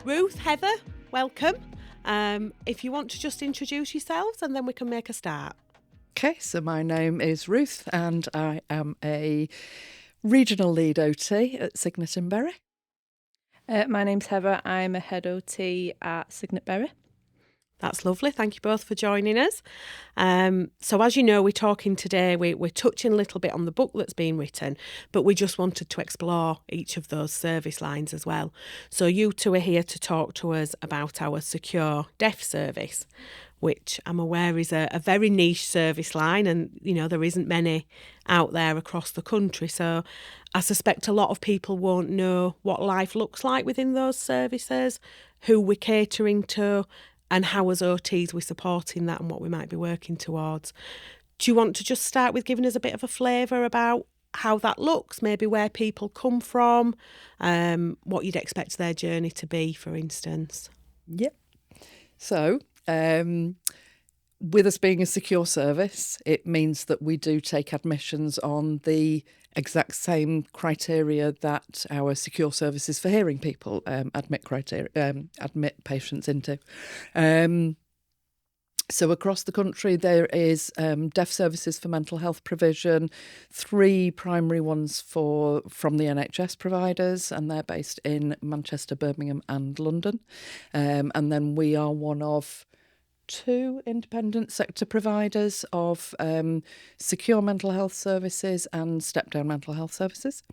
Ruth, Heather, welcome. If you want to just introduce yourselves and then we can make a start. Okay, so my name is Ruth and I am a regional lead OT at Cygnet in Bury. My name's Heather. I'm a head OT at Cygnet Bury. That's lovely. Thank you both for joining us. So as you know, we're talking today, we're touching a little bit on the book that's been written, but we just wanted to explore each of those service lines as well. So you two are here to talk to us about our secure deaf service, which I'm aware is a very niche service line, and there isn't many out there across the country. So I suspect a lot of people won't know what life looks like within those services, who we're catering to, and how as OTs we're supporting that and what we might be working towards. Do you want to just start with giving us a bit of a flavour about how that looks, maybe where people come from, what you'd expect their journey to be, for instance? Yep. So, with us being a secure service, it means that we do take admissions on the exact same criteria that our secure services for hearing people admit patients into. So across the country, there is deaf services for mental health provision, 3 primary ones from the NHS providers, and they're based in Manchester, Birmingham and London. And then we are one of 2 independent sector providers of secure mental health services and step-down mental health services.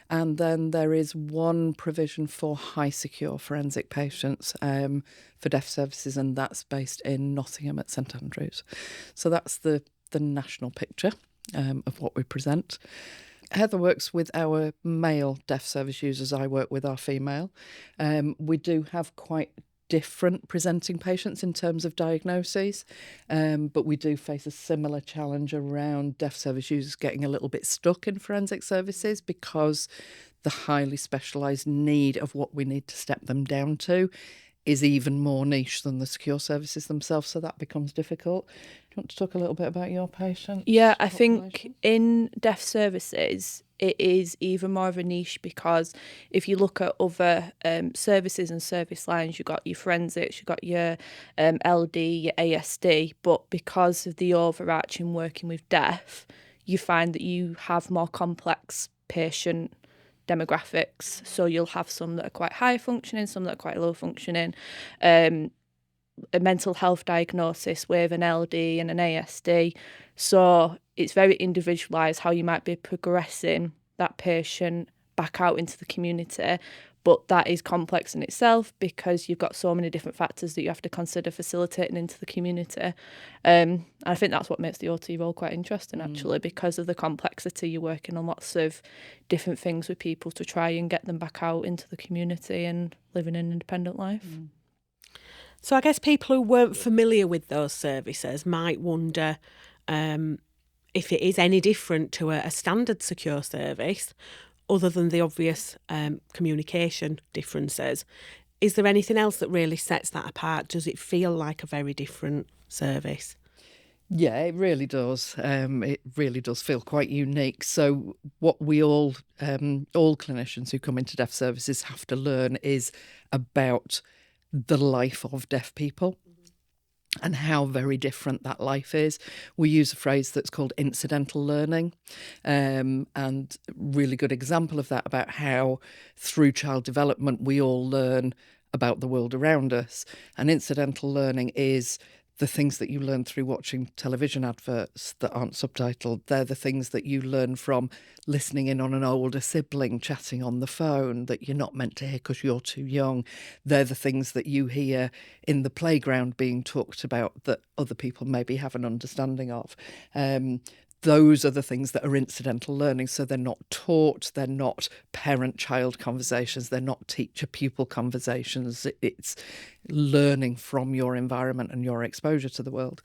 And then there is 1 provision for high secure forensic patients for deaf services, and that's based in Nottingham at St Andrews. So that's the national picture of what we present. Heather works with our male deaf service users. I work with our female. We do have quite different presenting patients in terms of diagnoses, but we do face a similar challenge around deaf service users getting a little bit stuck in forensic services because the highly specialised need of what we need to step them down to is even more niche than the secure services themselves, so that becomes difficult. Do you want to talk a little bit about your patient? Yeah, I think in deaf services, it is even more of a niche because if you look at other services and service lines, you've got your forensics, you've got your LD, your ASD, but because of the overarching working with deaf, you find that you have more complex patient demographics. So you'll have some that are quite high functioning, some that are quite low functioning. A mental health diagnosis with an LD and an ASD. So it's very individualised how you might be progressing that patient back out into the community. But that is complex in itself because you've got so many different factors that you have to consider facilitating into the community. And I think that's what makes the OT role quite interesting, actually, because of the complexity. You're working on lots of different things with people to try and get them back out into the community and living an independent life. So I guess people who weren't familiar with those services might wonder if it is any different to a standard secure service, other than the obvious communication differences. Is there anything else that really sets that apart? Does it feel like a very different service? Yeah, it really does. It really does feel quite unique. So what we all clinicians who come into deaf services have to learn is about the life of deaf people and how very different that life is. We use a phrase that's called incidental learning, and really good example of that about how through child development we all learn about the world around us. And incidental learning is the things that you learn through watching television adverts that aren't subtitled. They're the things that you learn from listening in on an older sibling chatting on the phone that you're not meant to hear because you're too young. They're the things that you hear in the playground being talked about that other people maybe have an understanding of. Those are the things that are incidental learning. So they're not taught, they're not parent-child conversations, they're not teacher-pupil conversations. It's learning from your environment and your exposure to the world.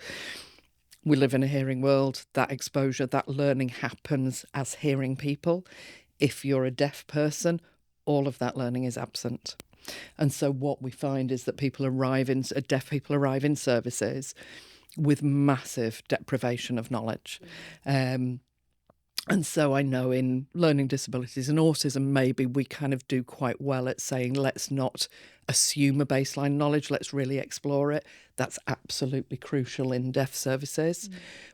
We live in a hearing world. That exposure, that learning happens as hearing people. If you're a deaf person, all of that learning is absent. And so what we find is that deaf people arrive in services with massive deprivation of knowledge. And so I know in learning disabilities and autism, maybe we kind of do quite well at saying, let's not assume a baseline knowledge, let's really explore it. That's absolutely crucial in deaf services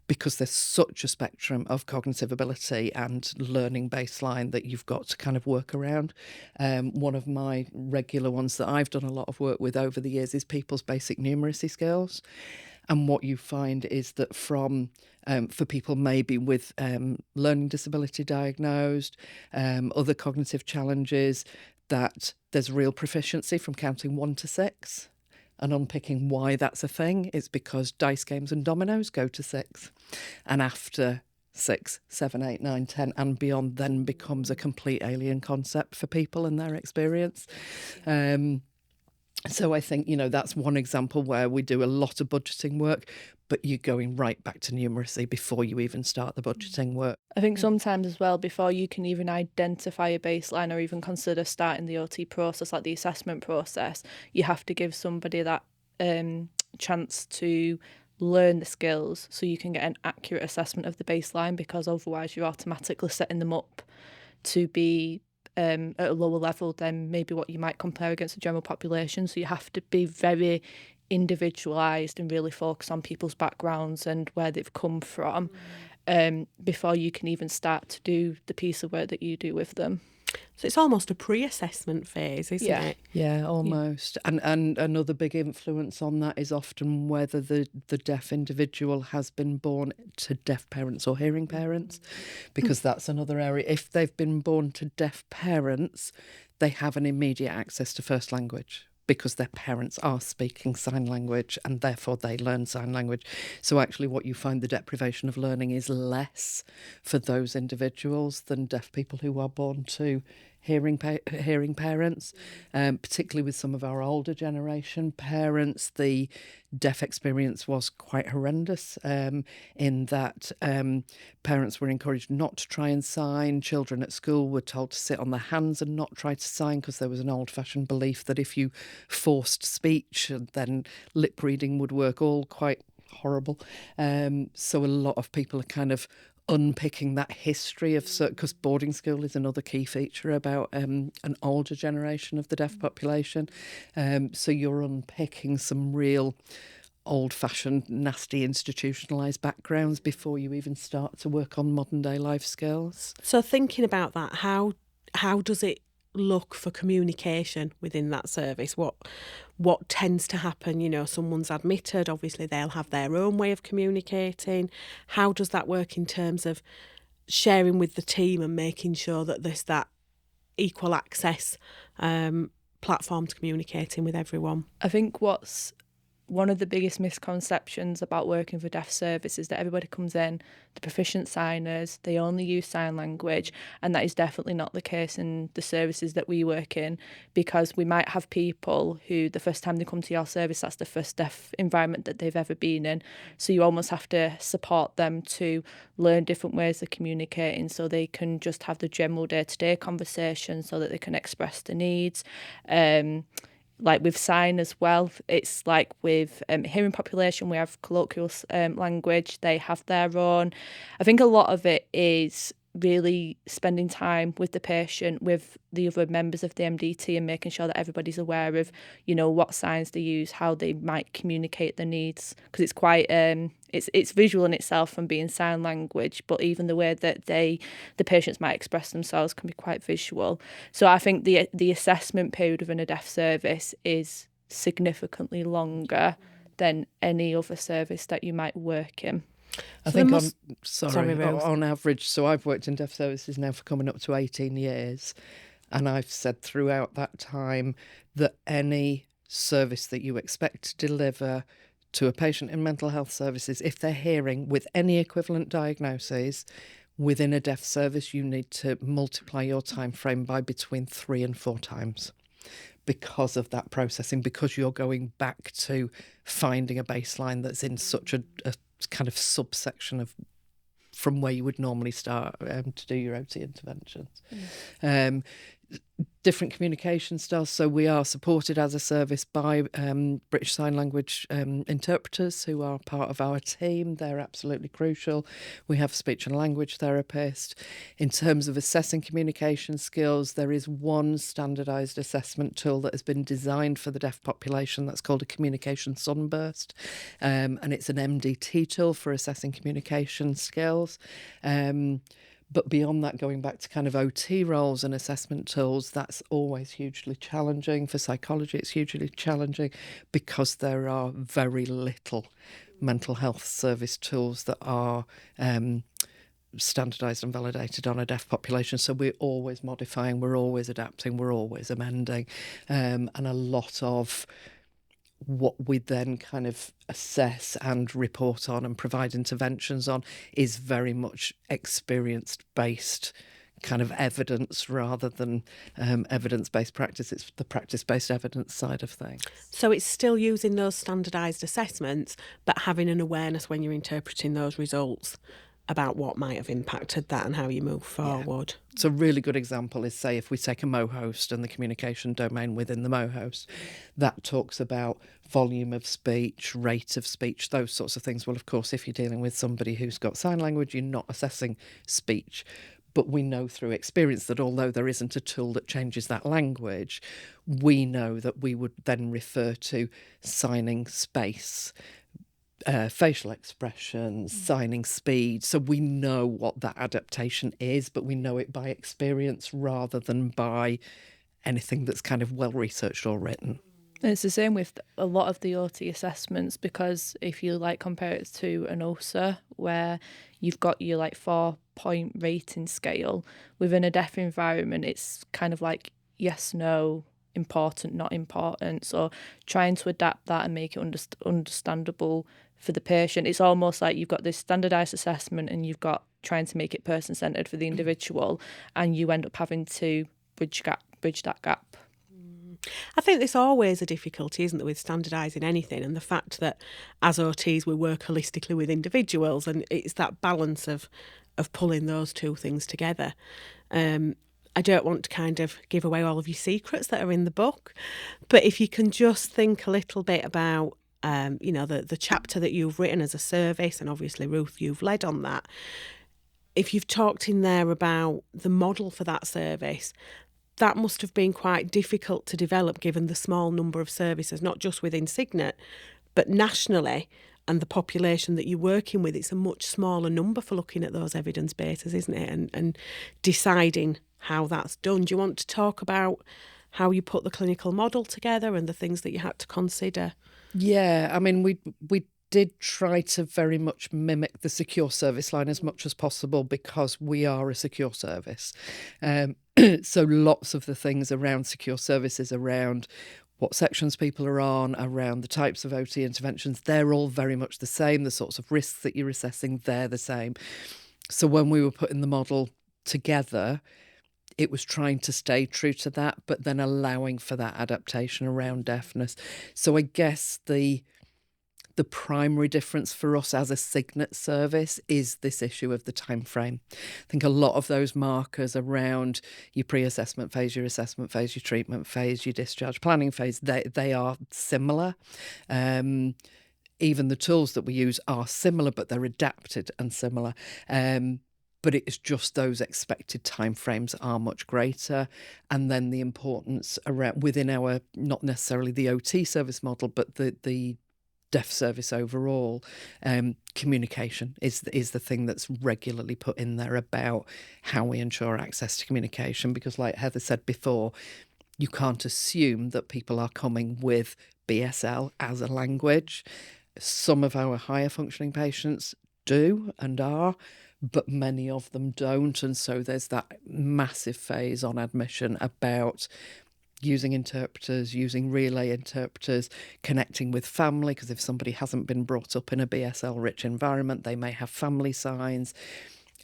because there's such a spectrum of cognitive ability and learning baseline that you've got to kind of work around. One of my regular ones that I've done a lot of work with over the years is people's basic numeracy skills. And what you find is that for people maybe with learning disability diagnosed, other cognitive challenges, that there's real proficiency from counting 1 to 6 and unpicking why that's a thing. It's because dice games and dominoes go to 6. And after 6, 7, 8, 9, 10 and beyond then becomes a complete alien concept for people and their experience. So I think, that's one example where we do a lot of budgeting work, but you're going right back to numeracy before you even start the budgeting work. I think sometimes as well, before you can even identify a baseline or even consider starting the OT process, like the assessment process, you have to give somebody that chance to learn the skills so you can get an accurate assessment of the baseline, because otherwise you're automatically setting them up to be at a lower level than maybe what you might compare against the general population. So you have to be very individualised and really focus on people's backgrounds and where they've come from before you can even start to do the piece of work that you do with them. So it's almost a pre-assessment phase, isn't it? Yeah, almost. Yeah. And another big influence on that is often whether the deaf individual has been born to deaf parents or hearing parents, because that's another area. If they've been born to deaf parents, they have an immediate access to first language, because their parents are speaking sign language and therefore they learn sign language. So actually what you find, the deprivation of learning is less for those individuals than deaf people who are born to hearing parents, particularly with some of our older generation parents. The deaf experience was quite horrendous in that parents were encouraged not to try and sign. Children at school were told to sit on their hands and not try to sign, because there was an old-fashioned belief that if you forced speech, then lip reading would work. All quite horrible. So a lot of people are kind of unpicking that history of, because boarding school is another key feature about an older generation of the deaf population. So you're unpicking some real old-fashioned, nasty, institutionalised backgrounds before you even start to work on modern-day life skills. So thinking about that, how does it look for communication within that service? What tends to happen? Someone's admitted, obviously they'll have their own way of communicating. How does that work in terms of sharing with the team and making sure that there's that equal access platform to communicating with everyone? I think what's one of the biggest misconceptions about working for deaf service is that everybody comes in, the proficient signers, they only use sign language, and that is definitely not the case in the services that we work in, because we might have people who the first time they come to your service, that's the first deaf environment that they've ever been in. So you almost have to support them to learn different ways of communicating so they can just have the general day-to-day conversation so that they can express their needs. Like with sign as well, it's like with hearing population, we have colloquial language, they have their own. I think a lot of it is really spending time with the patient, with the other members of the MDT, and making sure that everybody's aware of, what signs they use, how they might communicate their needs, because it's quite it's visual in itself from being sign language, but even the way that the patients might express themselves can be quite visual. So I think the assessment period within a deaf service is significantly longer than any other service that you might work in. I think on average, so I've worked in deaf services now for coming up to 18 years, and I've said throughout that time that any service that you expect to deliver to a patient in mental health services, if they're hearing with any equivalent diagnoses within a deaf service, you need to multiply your time frame by between 3 and 4 times. Because of that processing, because you're going back to finding a baseline that's in such a kind of subsection of from where you would normally start to do your OT interventions. different communication styles. So we are supported as a service by British Sign Language interpreters who are part of our team. They're absolutely crucial. We have a speech and language therapist. In terms of assessing communication skills, there is one standardised assessment tool that has been designed for the deaf population. That's called a communication sunburst. And it's an MDT tool for assessing communication skills. But beyond that, going back to kind of OT roles and assessment tools, that's always hugely challenging. For psychology, it's hugely challenging because there are very little mental health service tools that are standardised and validated on a deaf population. So we're always modifying, we're always adapting, we're always amending. And a lot of what we then kind of assess and report on and provide interventions on is very much experience-based kind of evidence rather than evidence-based practice. It's the practice-based evidence side of things. So it's still using those standardised assessments, but having an awareness when you're interpreting those results about what might have impacted that and how you move forward. So a really good example is, say, if we take a MoHost and the communication domain within the MoHost, that talks about volume of speech, rate of speech, those sorts of things. Well, of course, if you're dealing with somebody who's got sign language, you're not assessing speech. But we know through experience that although there isn't a tool that changes that language, we know that we would then refer to signing space, facial expressions, signing speed. So we know what that adaptation is, but we know it by experience rather than by anything that's kind of well researched or written. And it's the same with a lot of the OT assessments, because if you like compare it to an OSA where you've got your like 4-point rating scale, within a deaf environment it's kind of like yes, no, important, not important. So trying to adapt that and make it understandable for the patient. It's almost like you've got this standardised assessment and you've got trying to make it person-centred for the individual, and you end up having to bridge that gap. I think there's always a difficulty, isn't there, with standardising anything, and the fact that as OTs we work holistically with individuals, and it's that balance of pulling those two things together. I don't want to kind of give away all of your secrets that are in the book, but if you can just think a little bit about the chapter that you've written as a service, and obviously Ruth, you've led on that. If you've talked in there about the model for that service, that must have been quite difficult to develop given the small number of services, not just within Cygnet, but nationally, and the population that you're working with. It's a much smaller number for looking at those evidence bases, isn't it? And deciding how that's done. Do you want to talk about how you put the clinical model together and the things that you had to consider? Yeah, I mean, we did try to very much mimic the secure service line as much as possible because we are a secure service. So lots of the things around secure services, around what sections people are on, around the types of OT interventions, they're all very much the same. The sorts of risks that you're assessing, they're the same. So when we were putting the model together, it was trying to stay true to that, but then allowing for that adaptation around deafness. So I guess the primary difference for us as a Cygnet service is this issue of the time frame. I think a lot of those markers around your pre-assessment phase, your assessment phase, your treatment phase, your discharge planning phase, they are similar. Even the tools that we use are similar, but they're adapted and similar. But it's just those expected timeframes are much greater. And then the importance around within our, not necessarily the OT service model, but the deaf service overall, communication is the thing that's regularly put in there about how we ensure access to communication. Because like Heather said before, you can't assume that people are coming with BSL as a language. Some of our higher functioning patients do and are, but many of them don't. And so there's that massive phase on admission about using interpreters, using relay interpreters, connecting with family, because if somebody hasn't been brought up in a BSL-rich environment, they may have family signs.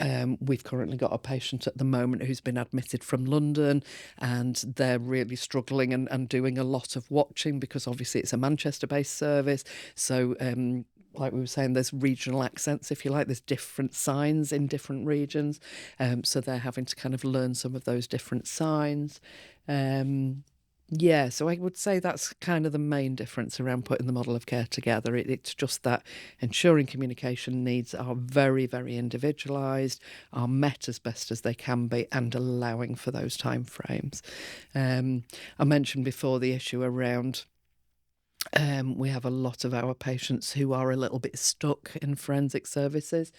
We've currently got a patient at the moment who's been admitted from London, and they're really struggling and doing a lot of watching because obviously it's a Manchester-based service. So like we were saying, there's regional accents, if you like. There's different signs in different regions. So they're having to kind of learn some of those different signs. Yeah, so I would say that's kind of the main difference around putting the model of care together. It's just that ensuring communication needs are very, very individualised, are met as best as they can be, and allowing for those time frames. I mentioned before the issue around we have a lot of our patients who are a little bit stuck in forensic services.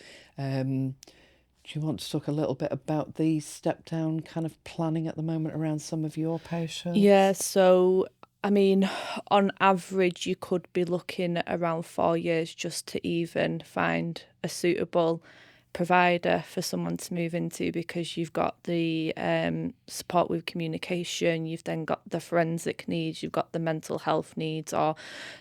Do you want to talk a little bit about the step down kind of planning at the moment around some of your patients? Yeah, so I mean, on average, you could be looking at around 4 years just to even find a suitable provider for someone to move into, because you've got the support with communication, you've then got the forensic needs, you've got the mental health needs, or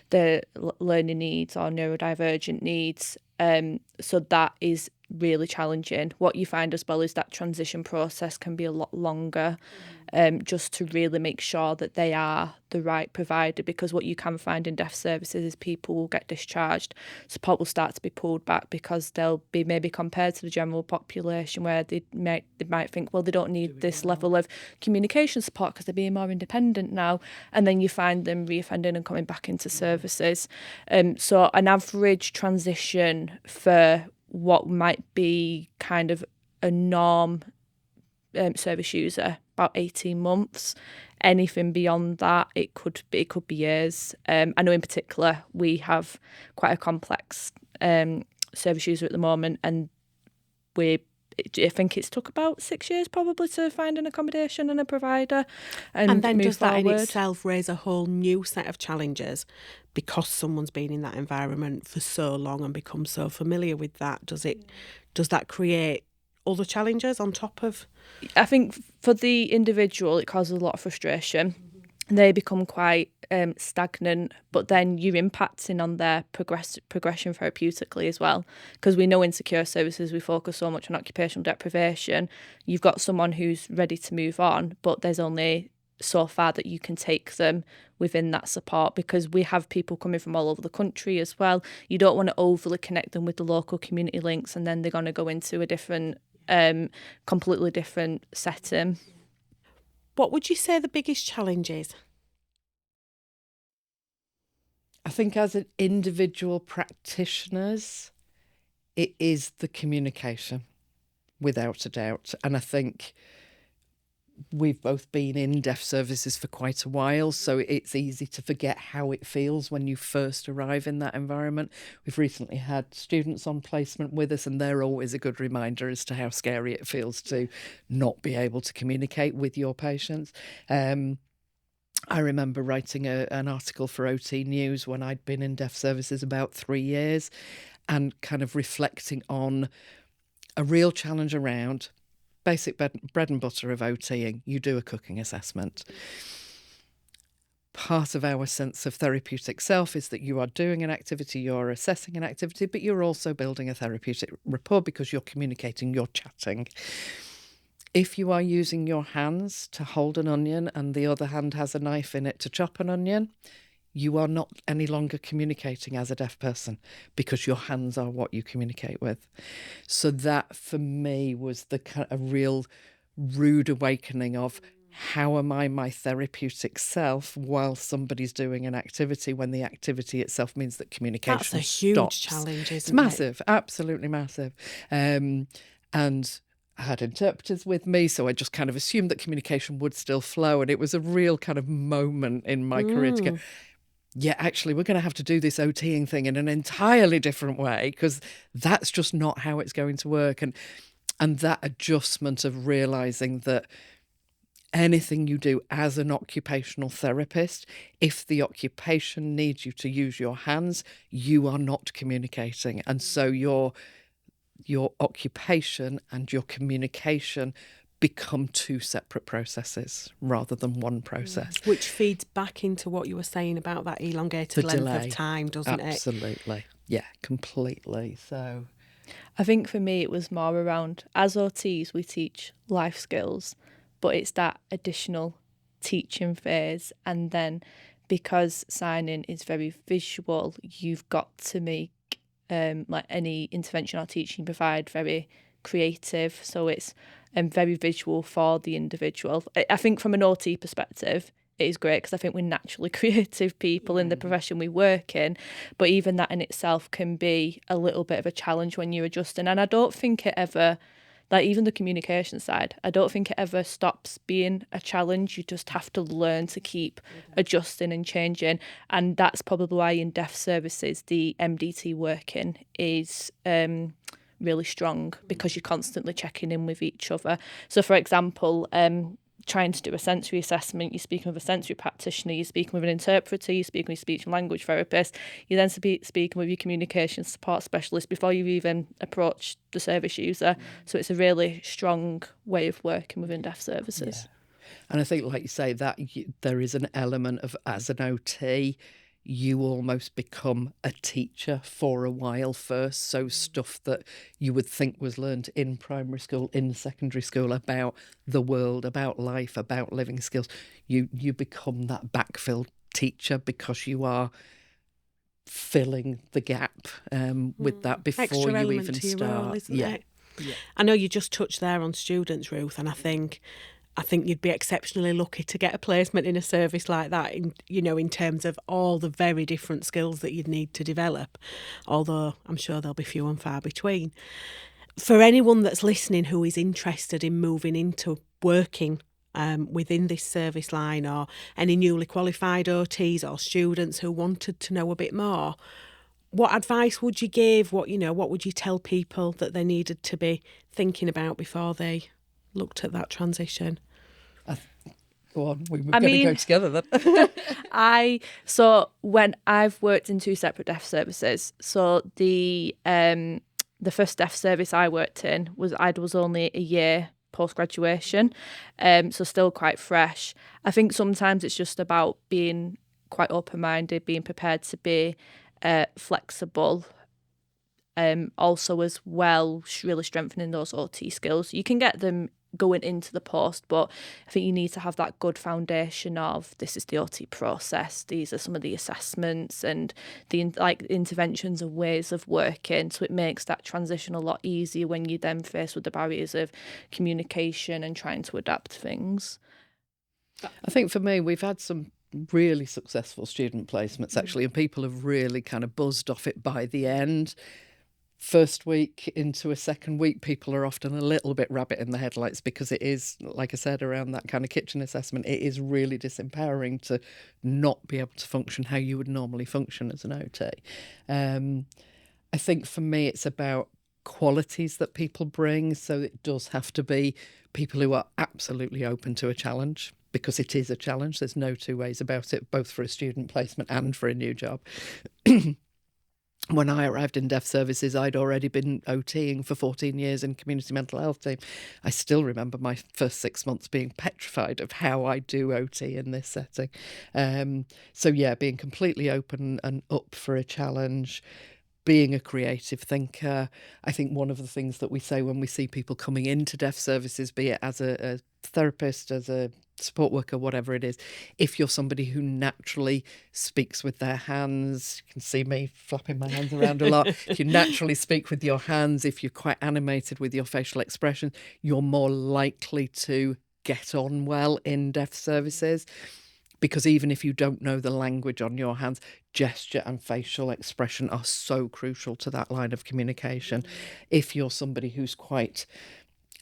the learning needs, or neurodivergent needs. So that is really challenging. What you find as well is that transition process can be a lot longer, just to really make sure that they are the right provider, because what you can find in deaf services is people will get discharged, support will start to be pulled back because they'll be maybe compared to the general population, where they might think, well, they don't need this level of communication support because they're being more independent now, and then you find them reoffending and coming back into services. So an average transition for what might be kind of a norm service user, about 18 months. Anything beyond that, it could be years. I know in particular we have quite a complex service user at the moment, and I think it's took about 6 years probably to find an accommodation and a provider and then move does that forward. in itself raise a whole new set of challenges because someone's been in that environment for so long and become so familiar with that? Does that create other challenges on top of? I think for the individual, it causes a lot of frustration. They become quite stagnant, but then you're impacting on their progression therapeutically as well. Because we know in secure services, we focus so much on occupational deprivation. You've got someone who's ready to move on, but there's only so far that you can take them within that support, because we have people coming from all over the country as well. You don't want to overly connect them with the local community links, and then they're going to go into a different completely different setting. What would you say the biggest challenge is? I think as an individual practitioners, it is the communication, without a doubt. And I think we've both been in deaf services for quite a while, so it's easy to forget how it feels when you first arrive in that environment. We've recently had students on placement with us, and they're always a good reminder as to how scary it feels to not be able to communicate with your patients. I remember writing an article for OT News when I'd been in deaf services about 3 years, and kind of reflecting on a real challenge around basic bread and butter of OTing. You do a cooking assessment. Part of our sense of therapeutic self is that you are doing an activity, you're assessing an activity, but you're also building a therapeutic rapport because you're communicating, you're chatting. If you are using your hands to hold an onion and the other hand has a knife in it to chop an onion, you are not any longer communicating as a deaf person, because your hands are what you communicate with. So that for me was a real rude awakening of, how am I my therapeutic self while somebody's doing an activity, when the activity itself means that communication stops? That's a huge challenge, isn't it? It's massive, absolutely massive. And I had interpreters with me, so I just kind of assumed that communication would still flow. And it was a real kind of moment in my career to go, yeah, actually, we're going to have to do this OTing thing in an entirely different way, because that's just not how it's going to work. And that adjustment of realising that anything you do as an occupational therapist, if the occupation needs you to use your hands, you are not communicating. And so your occupation and your communication become two separate processes rather than one process. Which feeds back into what you were saying about that elongated length delay. of time, doesn't it? Absolutely. Yeah, completely. So I think for me it was more around, as OTs we teach life skills, but it's that additional teaching phase. And then because signing is very visual, you've got to make like any intervention or teaching you provide, very creative. So it's very visual for the individual. I think from an OT perspective, it is great because I think we're naturally creative people in the profession we work in. But even that in itself can be a little bit of a challenge when you're adjusting. And I don't think it ever, like even the communication side, I don't think it ever stops being a challenge. You just have to learn to keep adjusting and changing. And that's probably why in deaf services, the MDT working is really strong, because you're constantly checking in with each other. So for example, trying to do a sensory assessment, you're speaking with a sensory practitioner, you're speaking with an interpreter, you're speaking with a speech and language therapist, you're then speaking with your communication support specialist before you even approach the service user. So it's a really strong way of working within deaf services. Yeah. And I think, like you say, that there is an element of, as an OT, you almost become a teacher for a while first. So stuff that you would think was learned in primary school, in secondary school, about the world, about life, about living skills, you become that backfill teacher because you are filling the gap with that before Extra you element even to your start. role, isn't it? Yeah. I know you just touched there on students, Ruth, and I think you'd be exceptionally lucky to get a placement in a service like that, in terms of all the very different skills that you'd need to develop, although I'm sure they'll be few and far between. For anyone that's listening who is interested in moving into working within this service line, or any newly qualified OTs or students who wanted to know a bit more, what advice would you give? What would you tell people that they needed to be thinking about before they looked at that transition? Go on, we were going to go together then. So when I've worked in 2 separate deaf services, so the first deaf service I worked in was only a year post-graduation, so still quite fresh. I think sometimes it's just about being quite open-minded, being prepared to be flexible, also as well really strengthening those OT skills. You can get them going into the post, but I think you need to have that good foundation of, this is the OT process, these are some of the assessments and the interventions and ways of working, so it makes that transition a lot easier when you then face with the barriers of communication and trying to adapt things. I think for me, we've had some really successful student placements actually, and people have really kind of buzzed off it by the end. First week into a second week, people are often a little bit rabbit in the headlights, because it is, like I said, around that kind of kitchen assessment, it is really disempowering to not be able to function how you would normally function as an OT. I think for me, it's about qualities that people bring. So it does have to be people who are absolutely open to a challenge, because it is a challenge. There's no two ways about it, both for a student placement and for a new job. When I arrived in deaf services, I'd already been OTing for 14 years in community mental health team. I still remember my first 6 months being petrified of how I do OT in this setting. So yeah, being completely open and up for a challenge, being a creative thinker. I think one of the things that we say when we see people coming into deaf services, be it as a therapist, as a support worker, whatever it is, if you're somebody who naturally speaks with their hands, you can see me flapping my hands around a lot, if you naturally speak with your hands, if you're quite animated with your facial expression, you're more likely to get on well in deaf services. Because even if you don't know the language on your hands, gesture and facial expression are so crucial to that line of communication. If you're somebody who's quite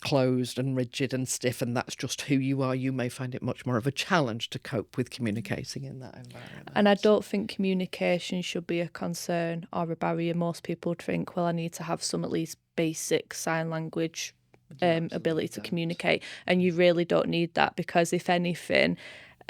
closed and rigid and stiff, and that's just who you are, you may find it much more of a challenge to cope with communicating in that environment. And I don't think communication should be a concern or a barrier. Most people would think, well, I need to have some at least basic sign language ability to communicate, and you really don't need that, because if anything,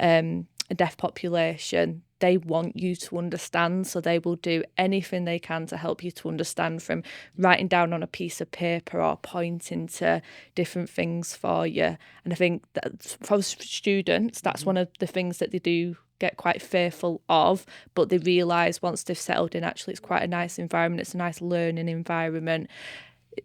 a deaf population, they want you to understand, so they will do anything they can to help you to understand, from writing down on a piece of paper or pointing to different things for you. And I think that for students, that's one of the things that they do get quite fearful of, but they realise once they've settled in, actually it's quite a nice environment, it's a nice learning environment.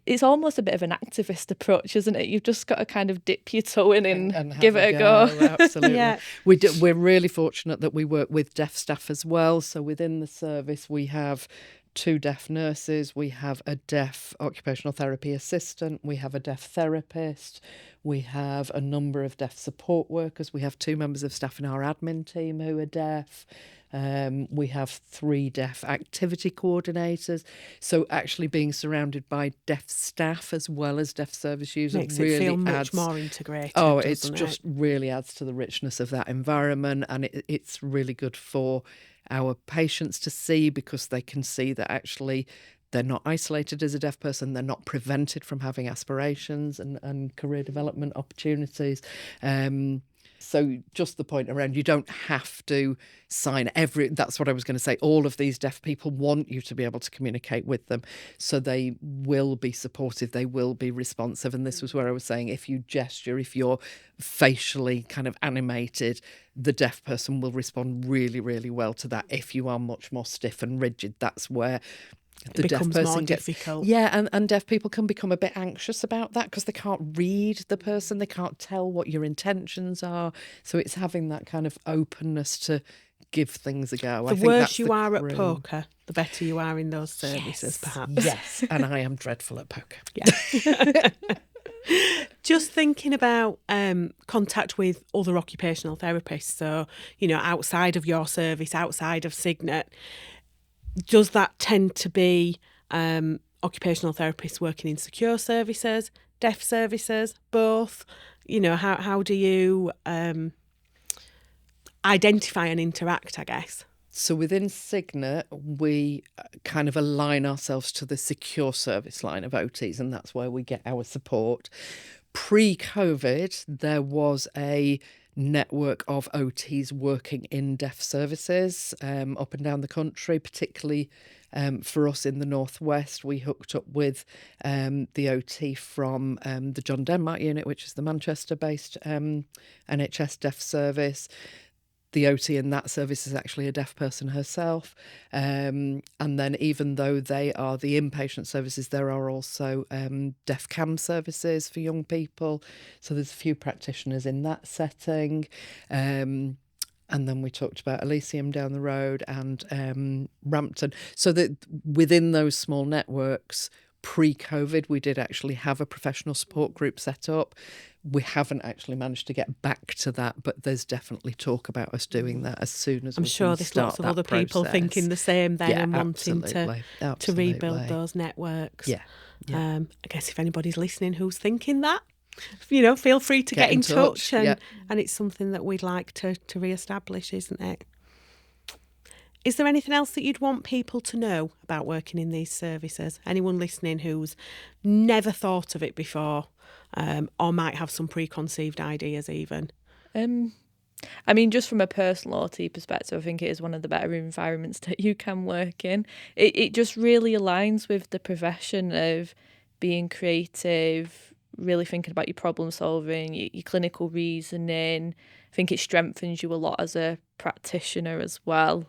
It's almost a bit of an activist approach, isn't it? You've just got to kind of dip your toe in and give it a go. Absolutely. Yeah. We're really fortunate that we work with deaf staff as well. So within the service, we have 2 deaf nurses, we have a deaf occupational therapy assistant, we have a deaf therapist, we have a number of deaf support workers, we have 2 members of staff in our admin team who are deaf. We have 3 deaf activity coordinators. So actually being surrounded by deaf staff as well as deaf service users Makes really it feel much adds, more integrated. oh, it's doesn't just it? really adds to the richness of that environment, and it's really good for our patients to see, because they can see that actually they're not isolated as a deaf person, they're not prevented from having aspirations and career development opportunities. So just the point around, you don't have to sign that's what I was going to say. All of these deaf people want you to be able to communicate with them. So they will be supportive, they will be responsive. And this was where I was saying, if you gesture, if you're facially kind of animated, the deaf person will respond really, really well to that. If you are much more stiff and rigid, that's where the deaf becomes person more gets difficult. Yeah, and deaf people can become a bit anxious about that, because they can't read the person, they can't tell what your intentions are. So it's having that kind of openness to give things a go. The I think worse that's you the are at cream. poker, the better you are in those services, perhaps. Yes, and I am dreadful at poker. Yeah. Just thinking about contact with other occupational therapists, so, outside of your service, outside of Cygnet, does that tend to be occupational therapists working in secure services, deaf services, both? How do you identify and interact, I guess? So within Cygnet, we kind of align ourselves to the secure service line of OTs, and that's where we get our support. Pre-COVID, there was a network of OTs working in deaf services up and down the country, particularly for us in the Northwest. We hooked up with the OT from the John Denmark unit, which is the Manchester-based NHS deaf service. The OT in that service is actually a deaf person herself. And then even though they are the inpatient services, there are also deaf cam services for young people. So there's a few practitioners in that setting. And then we talked about Elysium down the road and Rampton. So that within those small networks, pre-COVID, we did actually have a professional support group set up. We haven't actually managed to get back to that, but there's definitely talk about us doing that as soon as I'm we sure can there's start lots of that other people process. thinking the same then, Yeah, and wanting to absolutely. rebuild those networks. Yeah. I guess if anybody's listening who's thinking that, feel free to get in touch and it's something that we'd like to re-establish, isn't it? Is there anything else that you'd want people to know about working in these services? Anyone listening who's never thought of it before, or might have some preconceived ideas even? I mean, just from a personal OT perspective, I think it is one of the better environments that you can work in. It just really aligns with the profession of being creative, really thinking about your problem solving, your clinical reasoning. I think it strengthens you a lot as a practitioner as well.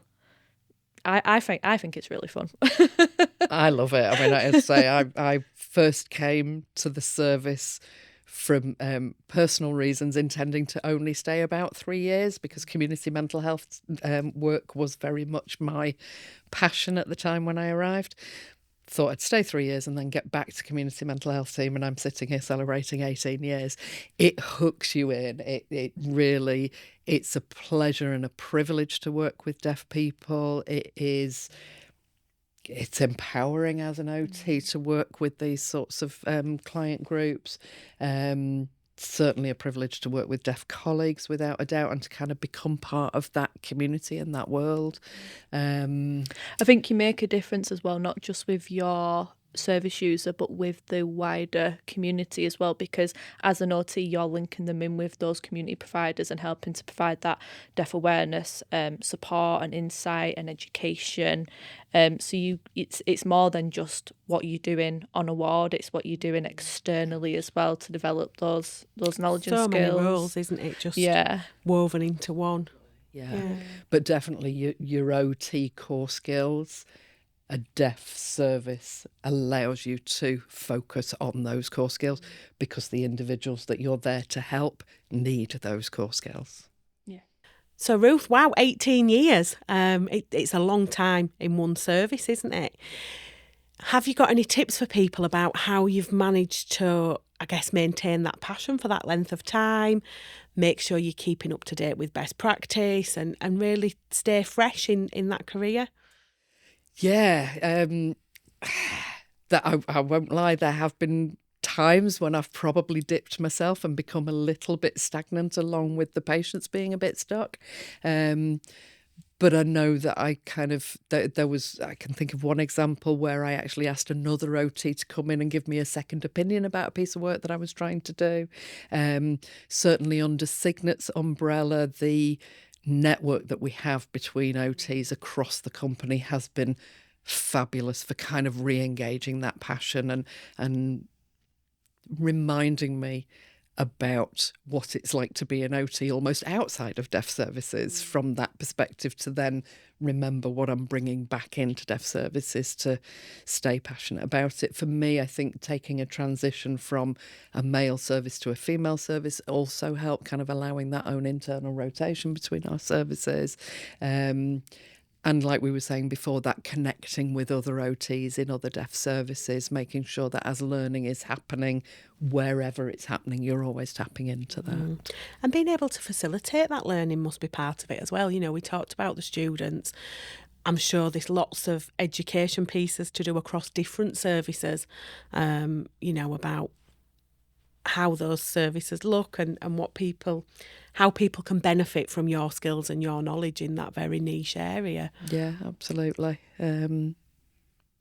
I think it's really fun. I love it. I mean, I say I first came to the service from personal reasons, intending to only stay about 3 years, because community mental health work was very much my passion at the time when I arrived. Thought I'd stay 3 years and then get back to community mental health team, and I'm sitting here celebrating 18 years. It hooks you in. It really, it's a pleasure and a privilege to work with deaf people. It's empowering as an OT to work with these sorts of client groups. Certainly a privilege to work with deaf colleagues, without a doubt, and to kind of become part of that community and that world. I think you make a difference as well, not just with your service user, but with the wider community as well, because as an OT, you're linking them in with those community providers and helping to provide that deaf awareness, support and insight and education. So it's more than just what you're doing on a ward, it's what you're doing externally as well to develop those knowledge and skills. So many roles, isn't it? Just woven into one. Yeah. But definitely your OT core skills, a deaf service allows you to focus on those core skills, because the individuals that you're there to help need those core skills. So Ruth, wow, 18 years. It's a long time in one service, isn't it? Have you got any tips for people about how you've managed to, I guess, maintain that passion for that length of time, make sure you're keeping up to date with best practice and really stay fresh in that career? Yeah, that I won't lie, there have been times when I've probably dipped myself and become a little bit stagnant along with the patients being a bit stuck. But I know that I can think of one example where I actually asked another OT to come in and give me a second opinion about a piece of work that I was trying to do. Certainly under Cygnet's umbrella, the network that we have between OTs across the company has been fabulous for kind of re-engaging that passion and reminding me about what it's like to be an OT almost outside of deaf services from that perspective, to then remember what I'm bringing back into deaf services to stay passionate about it. For me, I think taking a transition from a male service to a female service also helped, kind of allowing that own internal rotation between our services. And like we were saying before, that connecting with other OTs in other deaf services, making sure that as learning is happening, wherever it's happening, you're always tapping into that. And being able to facilitate that learning must be part of it as well. You know, we talked about the students. I'm sure there's lots of education pieces to do across different services, about how those services look and how people can benefit from your skills and your knowledge in that very niche area. Yeah, absolutely. And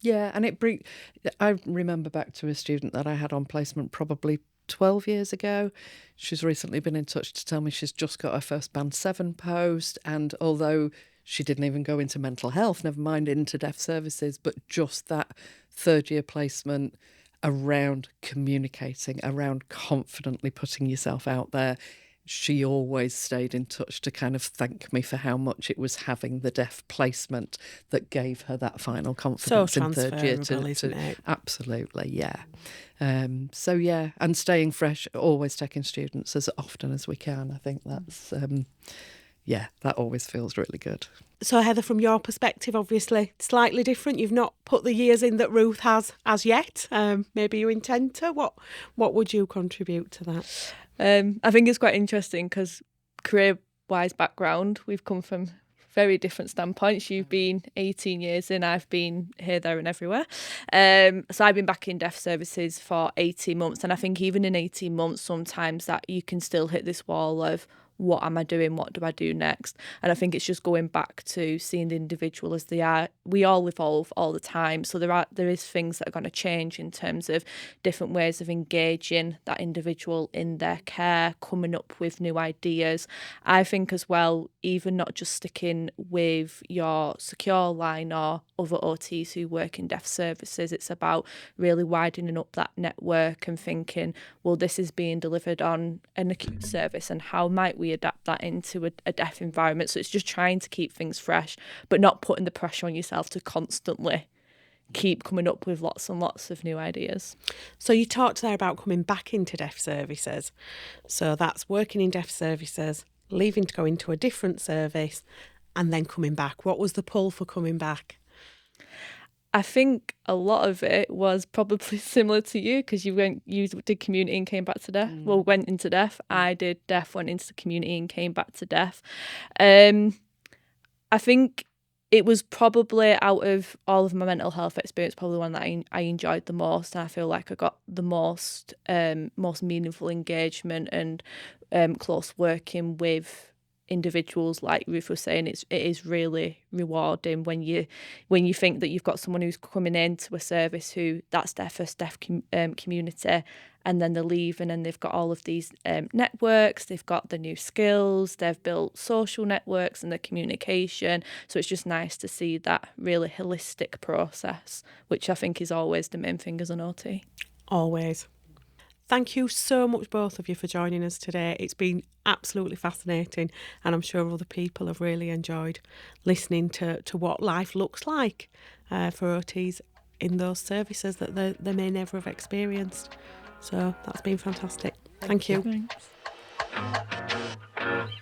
I remember back to a student that I had on placement probably 12 years ago. She's recently been in touch to tell me she's just got her first Band 7 post, and although she didn't even go into mental health, never mind into deaf services, but just that third year placement around communicating, around confidently putting yourself out there. She always stayed in touch to kind of thank me for how much it was having the deaf placement that gave her that final confidence in third year. Isn't it? Absolutely, yeah. And staying fresh, always taking students as often as we can. I think that's that always feels really good. So Heather, from your perspective, obviously slightly different. You've not put the years in that Ruth has as yet. Maybe you intend to. What would you contribute to that? I think it's quite interesting because career-wise background, we've come from very different standpoints. You've been 18 years in, I've been here, there and everywhere. So I've been back in deaf services for 18 months. And I think even in 18 months, sometimes that you can still hit this wall of, what am I doing? What do I do next? And I think it's just going back to seeing the individual as they are. We all evolve all the time. So there is things that are going to change in terms of different ways of engaging that individual in their care, coming up with new ideas. I think as well, even not just sticking with your secure line or other OTs who work in deaf services, it's about really widening up that network and thinking, well, this is being delivered on an acute service and how might we adapt that into a deaf environment. So it's just trying to keep things fresh, but not putting the pressure on yourself to constantly keep coming up with lots and lots of new ideas. So you talked there about coming back into deaf services. So that's working in deaf services, leaving to go into a different service and then coming back. What was the pull for coming back? I think a lot of it was probably similar to you because you did community and came back to deaf. Well, went into deaf. I did deaf, went into community and came back to deaf. I think it was probably out of all of my mental health experience, probably the one that I enjoyed the most. And I feel like I got the most meaningful engagement and close working with individuals. Like Ruth was saying, it is really rewarding when you think that you've got someone who's coming into a service who that's their first deaf community, and then they're leaving and they've got all of these networks, they've got the new skills, they've built social networks and the communication. So it's just nice to see that really holistic process, which I think is always the main thing as an OT. Always. Thank you so much, both of you, for joining us today. It's been absolutely fascinating, and I'm sure other people have really enjoyed listening to what life looks like for OTs in those services that they may never have experienced. So that's been fantastic. Thank you. Thanks.